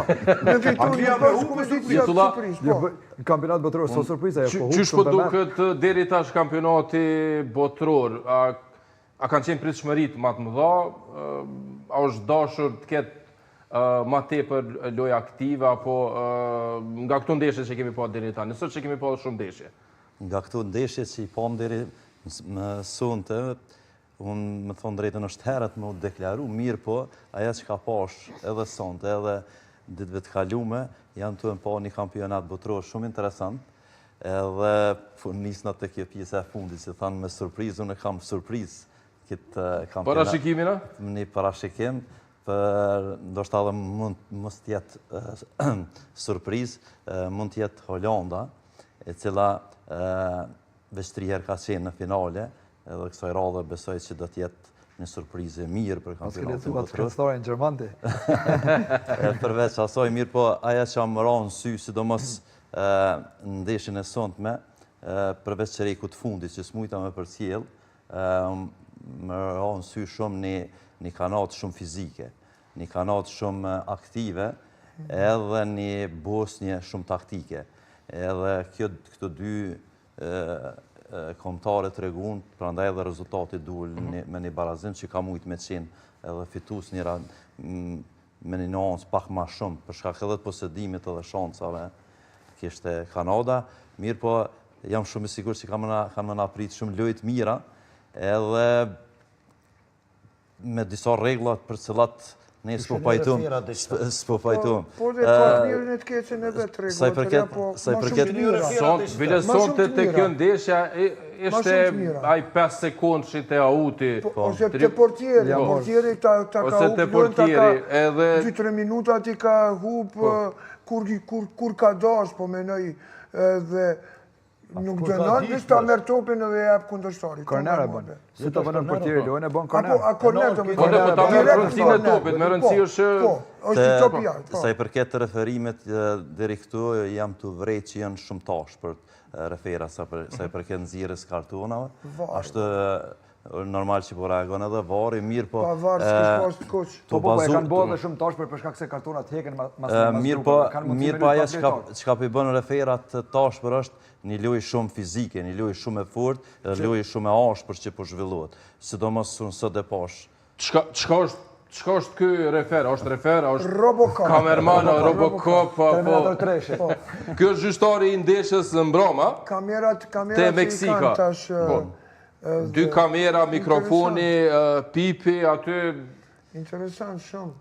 Me fitu një bërë surprizë. Në kampionat botëror s'o surpriza. Qysh po duket deri tash kampionati botëror? A kanë qenë pritshmërit më të mëdha? A është dashur të ketë më tepër lojë aktive apo nga këto ndeshje që kemi pasur deri tani? Nëse që kemi pasur shumë ndeshje. Nga këto ndeshje që i pam deri më sonte, unë më thonë drejtën është herët më deklaru, mirë po, aja që ka pash edhe sonte, edhe ditëve të kalume, janë të pa një kampionat botëror shumë interesant, edhe nisna të kjo pjesë e fundit, që thanë me surprizë, unë kam surprizë këtë kampionat. Parashikimina? Një parashikim, për ndoshta edhe mund të jetë surprizë, mund të jetë Holanda, e cila veç 3 herë ka qenë në finale, edhe kësaj radhe besoj që do të jetë një surprizë mirë për kampionatin botëror. Historia në Gjermandi. Përveç asaj mirë, po aja që më ra në sy, sidomos në ndeshjen e sonte, përveç çerekut të fundit që smujta me përcjell, më ra në sy shumë një kanat shumë fizike, një kanat shumë aktive, edhe një bosnje shumë taktike. Edhe këto dy kombëtare të regun, prandaj edhe rezultati duhet me një barazim që ka mujtë me qenë edhe fitus njëra me një nuancë pak ma shumë, për shkak edhe të posedimit edhe shansave kishte Kanada. Mirë po, jam shumë i sigurt që kanë më naprit shumë lojë të mira, edhe me disa rregullat për cilat ne s'po pajtum. Po dhe ka mirën e të keqen e vetë rregullat. Sa i përket Bile sonte të kjo ndeshja ishte ai 5 sekundë që te auti. Ose te portieri, portieri ta ka hup, 2-3 minuta ti ka hup kur ka dash, po menoj edhe nuk dënon, nësë ta merë topin edhe jep kundërshtarit. Korner e bënë. Si të bënë portieri lojën e bënë korner. A korner të më Po dhe po ta merë rëndësinë e topit, me rëndësi është... Po, është i topi jarë. Sa i përket të referimet deri këtu, jam të vrejt që janë shumë tash për refera sa i përket nxjerrjes kartonave. Ashtë normal që po reagon edhe vari, mirë po... Pa varë s'kish pas të koq. Po e kanë bërë dhe shumë tash për shkak se kartonat heken mirë po aja që ka për bënë referat tash për është një lojë shumë fizike, një lojë shumë e fortë, një lojë shumë e ashpër që po zhvillohet. Sidomos sot e pash. Çka është ky refer? Është refer, është Robocop. Kamerman, Robocop, Terminator 3. Ky është gjyqtari i ndeshjes në mbroma te Meksika. 2 kamera, mikrofoni, pipi, aty... Interesant shumë.